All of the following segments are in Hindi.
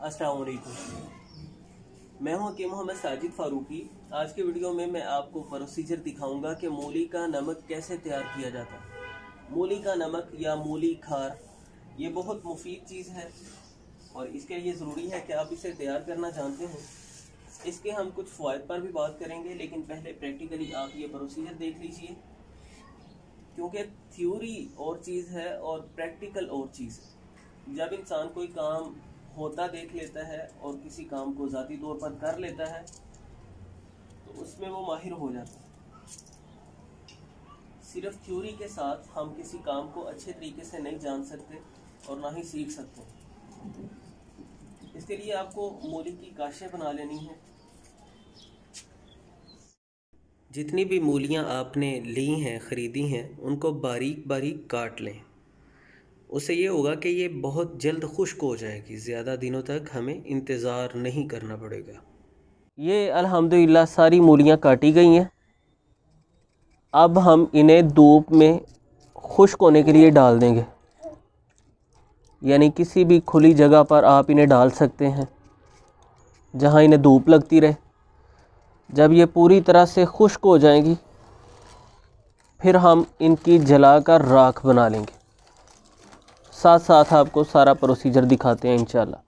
अस्सलाम वालेकुम। मैं हूं हकीम मोहम्मद साजिद फारूकी। आज के वीडियो में मैं आपको प्रोसीजर दिखाऊंगा कि मूली का नमक कैसे तैयार किया जाता है। मूली का नमक या मूली खार ये बहुत मुफीद चीज़ है और इसके लिए ज़रूरी है कि आप इसे तैयार करना जानते हो। इसके हम कुछ फ़वाइद पर भी बात करेंगे, लेकिन पहले प्रैक्टिकली आप ये प्रोसीजर देख लीजिए, क्योंकि थ्योरी और चीज़ है और प्रैक्टिकल और चीज़ है। जब इंसान कोई काम होता देख लेता है और किसी काम को ज़ाती तौर पर कर लेता है तो उसमें वो माहिर हो जाता है। सिर्फ थ्योरी के साथ हम किसी काम को अच्छे तरीके से नहीं जान सकते और ना ही सीख सकते। इसके लिए आपको मूली की काशें बना लेनी है। जितनी भी मूलियाँ आपने ली हैं, ख़रीदी हैं, उनको बारीक बारीक काट लें। उससे ये होगा कि ये बहुत जल्द खुश्क हो जाएगी, ज़्यादा दिनों तक हमें इंतज़ार नहीं करना पड़ेगा। ये अल्हम्दुलिल्लाह सारी मूलियाँ काटी गई हैं। अब हम इन्हें धूप में खुश्क होने के लिए डाल देंगे, यानी किसी भी खुली जगह पर आप इन्हें डाल सकते हैं जहाँ इन्हें धूप लगती रहे। जब ये पूरी तरह से खुश्क हो जाएंगी फिर हम इनकी जलाकर राख बना लेंगे। साथ साथ आपको सारा प्रोसीजर दिखाते हैं इंशाल्लाह।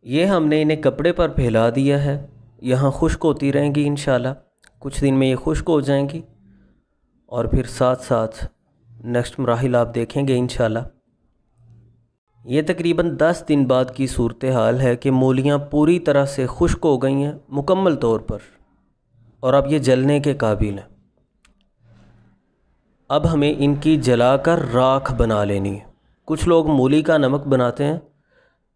ये हमने इन्हें कपड़े पर फैला दिया है, यहाँ खुश्क होती रहेंगी इंशाल्लाह। कुछ दिन में ये खुश्क हो जाएंगी और फिर साथ साथ नेक्स्ट मराहिल आप देखेंगे इंशाल्लाह। ये तकरीबन 10 दिन बाद की सूरत हाल है कि मूलियाँ पूरी तरह से खुश्क हो गई हैं मुकम्मल तौर पर, और अब ये जलने के काबिल हैं। अब हमें इनकी जलाकर राख बना लेनी है। कुछ लोग मूली का नमक बनाते हैं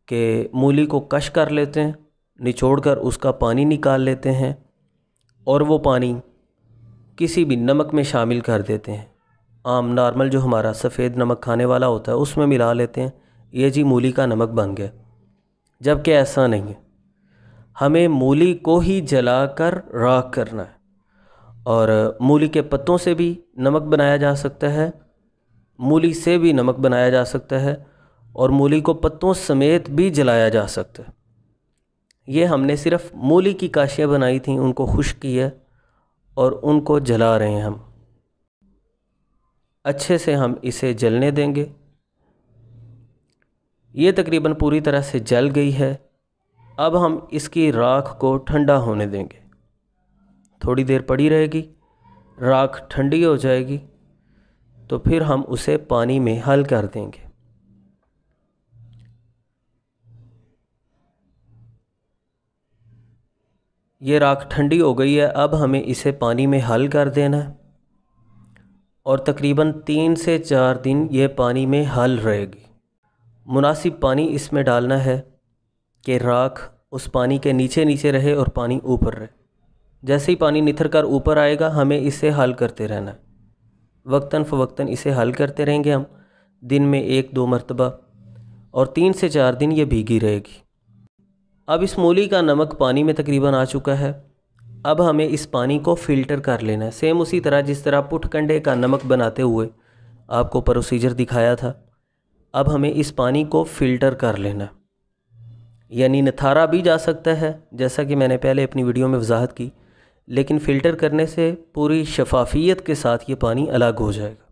कि मूली को कश कर लेते हैं, निचोड़कर उसका पानी निकाल लेते हैं और वो पानी किसी भी नमक में शामिल कर देते हैं। आम नॉर्मल जो हमारा सफ़ेद नमक खाने वाला होता है उसमें मिला लेते हैं। ये जी मूली का नमक बन गया, जबकि ऐसा नहीं है। हमें मूली को ही जलाकर राख करना है। और मूली के पत्तों से भी नमक बनाया जा सकता है, मूली से भी नमक बनाया जा सकता है और मूली को पत्तों समेत भी जलाया जा सकता है। ये हमने सिर्फ मूली की काशियाँ बनाई थी, उनको खुश्क किया और उनको जला रहे हैं हम। अच्छे से हम इसे जलने देंगे। ये तकरीबन पूरी तरह से जल गई है। अब हम इसकी राख को ठंडा होने देंगे। थोड़ी देर पड़ी रहेगी, राख ठंडी हो जाएगी तो फिर हम उसे पानी में हल कर देंगे। ये राख ठंडी हो गई है। अब हमें इसे पानी में हल कर देना है और तकरीबन 3 से 4 दिन ये पानी में हल रहेगी। मुनासिब पानी इसमें डालना है कि राख उस पानी के नीचे नीचे रहे और पानी ऊपर रहे। जैसे ही पानी निथर कर ऊपर आएगा हमें इसे हल करते रहना है। वक्तन फ़वक्तन इसे हल करते रहेंगे हम, दिन में 1-2 मरतबा, और 3 से 4 दिन ये भीगी रहेगी। अब इस मूली का नमक पानी में तकरीबन आ चुका है। अब हमें इस पानी को फ़िल्टर कर लेना है, सेम उसी तरह जिस तरह पुटकंडे का नमक बनाते हुए आपको प्रोसीजर दिखाया था। अब हमें इस पानी को फ़िल्टर कर लेना है, यानी नथारा भी जा सकता है जैसा कि मैंने पहले अपनी वीडियो में वजाहत की, लेकिन फ़िल्टर करने से पूरी शफाफियत के साथ ये पानी अलग हो जाएगा।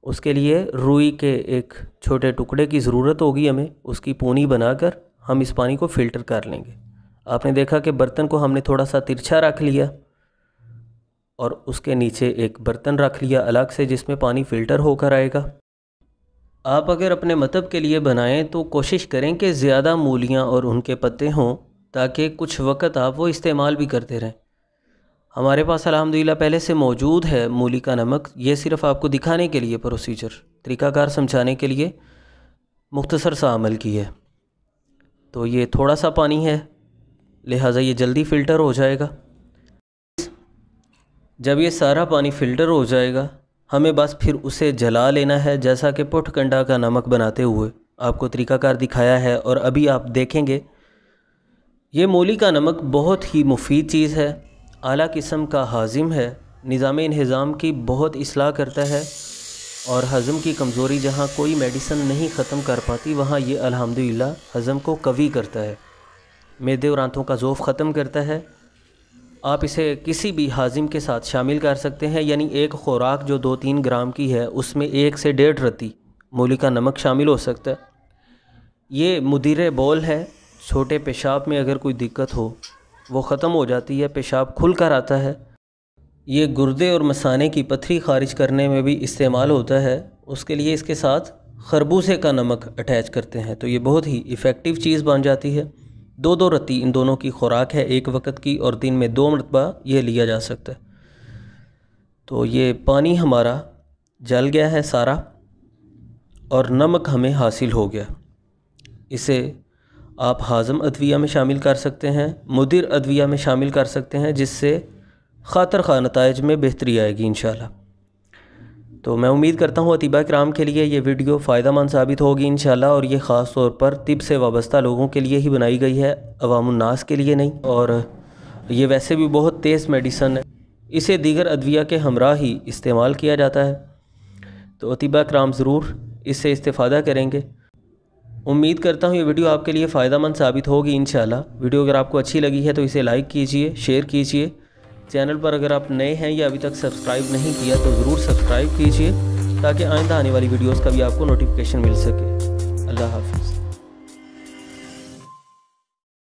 उसके लिए रुई के एक छोटे टुकड़े की ज़रूरत होगी हमें, उसकी पूनी बनाकर हम इस पानी को फ़िल्टर कर लेंगे। आपने देखा कि बर्तन को हमने थोड़ा सा तिरछा रख लिया और उसके नीचे एक बर्तन रख लिया अलग से जिसमें पानी फ़िल्टर होकर आएगा। आप अगर अपने मतलब के लिए बनाएं तो कोशिश करें कि ज़्यादा मूलियाँ और उनके पत्ते हों, ताकि कुछ वक़्त आप वो इस्तेमाल भी करते रहें। हमारे पास अल्हम्दुलिल्लाह पहले से मौजूद है मूली का नमक। ये सिर्फ़ आपको दिखाने के लिए प्रोसीजर, तरीक़ाकार समझाने के लिए मुख्तसर सा अमल की है। तो ये थोड़ा सा पानी है, लिहाजा ये जल्दी फ़िल्टर हो जाएगा। जब ये सारा पानी फ़िल्टर हो जाएगा हमें बस फिर उसे जला लेना है, जैसा कि पुटकंडा का नमक बनाते हुए आपको तरीक़ाकार दिखाया है। और अभी आप देखेंगे ये मूली का नमक बहुत ही मुफीद चीज़ है, आला किस्म का हाजिम है, निज़ाम इंहिज़ाम की बहुत इस्लाह करता है, और हज़म की कमज़ोरी जहाँ कोई मेडिसिन नहीं ख़त्म कर पाती, वहाँ ये अल्हम्दुलिल्लाह हज़म को कवी करता है, मैदे और आंतों का ज़ोफ़ ख़त्म करता है। आप इसे किसी भी हाजिम के साथ शामिल कर सकते हैं, यानी एक ख़ुराक जो 2-3 ग्राम की है उसमें 1 से 1.5 रत्ती मूली का नमक शामिल हो सकता है। ये मुदीर बौल है, छोटे पेशाब में अगर कोई दिक्कत हो वो ख़त्म हो जाती है, पेशाब खुल कर आता है। ये गुर्दे और मसाने की पथरी ख़ारिज करने में भी इस्तेमाल होता है, उसके लिए इसके साथ खरबूजे का नमक अटैच करते हैं तो ये बहुत ही इफ़ेक्टिव चीज़ बन जाती है। 2-2 रत्ती इन दोनों की खुराक है एक वक्त की, और दिन में 2 मरतबा ये लिया जा सकता है। तो ये पानी हमारा जल गया है सारा और नमक हमें हासिल हो गया। इसे आप हाज़म अद्विया में शामिल कर सकते हैं, मुदिर अद्विया में शामिल कर सकते हैं, जिससे ख़ातर ख़ा नताइज में बेहतरी आएगी इंशाल्लाह। तो मैं उम्मीद करता हूँ अतीबा किराम के लिए ये वीडियो फ़ायदेमंद साबित होगी इंशाल्लाह, और ये ख़ास तौर पर तिब से वाबस्ता लोगों के लिए ही बनाई गई है, अवामुन्नास के लिए नहीं। और ये वैसे भी बहुत तेज़ मेडिसन है, इसे दीगर अद्विया के हमरा ही इस्तेमाल किया जाता है। तो अतीबा किराम ज़रूर इससे इस्तेफ़ादा करेंगे। उम्मीद करता हूँ ये वीडियो आपके लिए फ़ायदेमंद साबित होगी इंशाल्लाह। वीडियो अगर आपको अच्छी लगी है तो इसे लाइक कीजिए, शेयर कीजिए। चैनल पर अगर आप नए हैं या अभी तक सब्सक्राइब नहीं किया तो ज़रूर सब्सक्राइब कीजिए, ताकि आइंदा आने वाली वीडियोस का भी आपको नोटिफिकेशन मिल सके। अल्लाह हाफ़िज़।